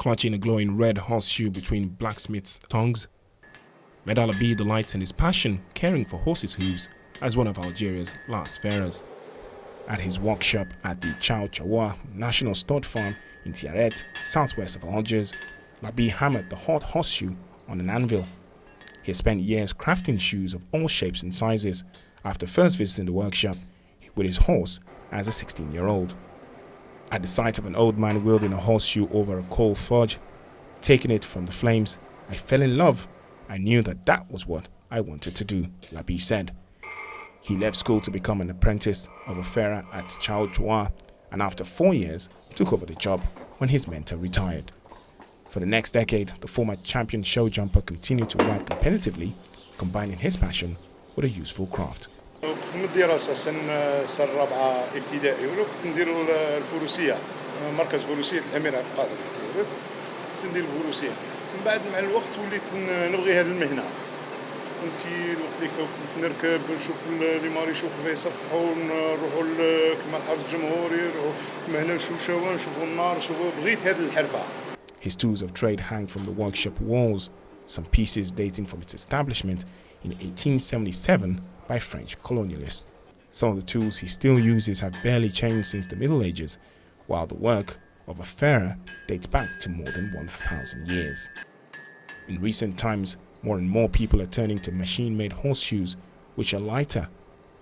clutching a glowing red horseshoe between blacksmith's tongs. Meddah Larbi delights in his passion caring for horses' hooves as one of Algeria's last Farriers. At his workshop at the Chawa National Stud Farm in Tiaret, southwest of Algiers, Larbi hammered the hot horseshoe on an anvil. He has spent years crafting shoes of all shapes and sizes after first visiting the workshop with his horse as a 16-year-old. At the sight of an old man wielding a horseshoe over a coal forge, taking it from the flames, I fell in love. I knew that was what I wanted to do, Larbi said. He left school to become an apprentice of a farrier at Chawa, and after 4 years took over the job when his mentor retired. For the next decade, the former champion show jumper continued to ride competitively, combining his passion with a useful craft. من الدراسة سنة الرابعة ابتدائي كنت ندير الفروسية مركز فروسية الأميرة القادر كنت ندير الفروسية من بعد مع الوقت وليت نبغي هذه المهنة كنت كي الوقت اللي كنت نركب نشوف لي ماريشو كيف يصفحوا نروحوا كما الحرس الجمهوري نروحوا كما هنا نشوفوا نشوفوا النار نشوفوا بغيت هذه الحرفة. His tools of trade hang from the workshop walls, some pieces dating from its establishment in 1877 by French colonialists. Some of the tools he still uses have barely changed since the Middle Ages, while the work of a farrier dates back to more than 1,000 years. In recent times, more and more people are turning to machine-made horseshoes, which are lighter,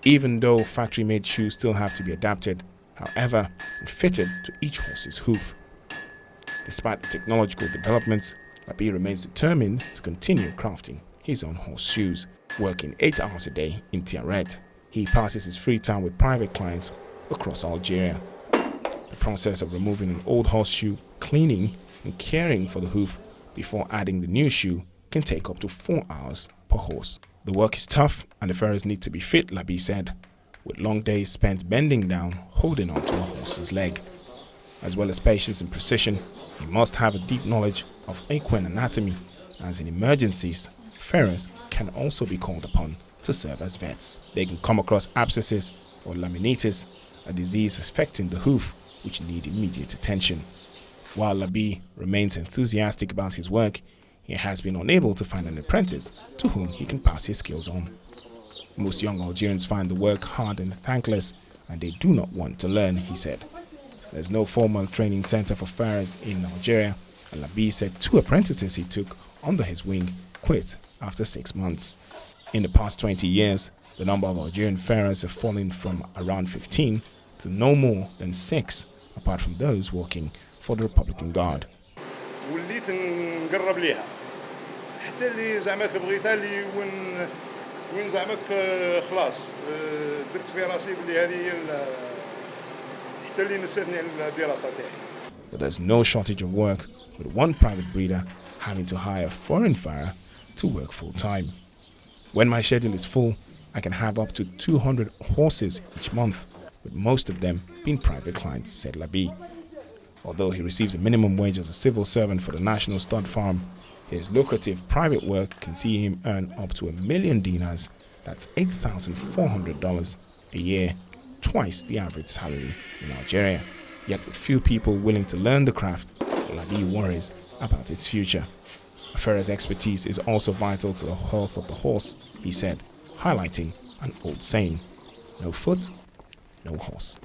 even though factory-made shoes still have to be adapted, however, and fitted to each horse's hoof. Despite the technological developments, Larbi remains determined to continue crafting his own horseshoes, working 8 hours a day in Tiaret. He passes his free time with private clients across Algeria. The process of removing an old horseshoe, cleaning and caring for the hoof before adding the new shoe can take up to 4 hours per horse. The work is tough and the farriers need to be fit, Larbi said, with long days spent bending down, holding onto a horse's leg. As well as patience and precision, he must have a deep knowledge of equine anatomy, as in emergencies, farriers can also be called upon to serve as vets. They can come across abscesses or laminitis, a disease affecting the hoof which need immediate attention. While Larbi remains enthusiastic about his work, he has been unable to find an apprentice to whom he can pass his skills on. Most young Algerians find the work hard and thankless, and they do not want to learn, he said. There's no formal training center for farriers in Algeria, and Larbi said 2 apprentices he took under his wing quit after 6 months. In the past 20 years, the number of Algerian farriers have fallen from around 15 to no more than 6, apart from those working for the Republican Guard. وليت نقرب ليها حتى اللي زعما بغيتها اللي وين زعما خلاص درت في راسي بلي هذه حتى اللي نسيتني على الدراسة تاعي. But there's no shortage of work, with one private breeder having to hire a foreign farrier to work full-time. When my schedule is full, I can have up to 200 horses each month, with most of them being private clients, said Larbi. Although he receives a minimum wage as a civil servant for the National Stud Farm, his lucrative private work can see him earn up to $1 million, that's $8,400 a year, twice the average salary in Algeria. Yet with few people willing to learn the craft, Larbi worries about its future. A farrier's expertise is also vital to the health of the horse, he said, highlighting an old saying, no foot, no horse.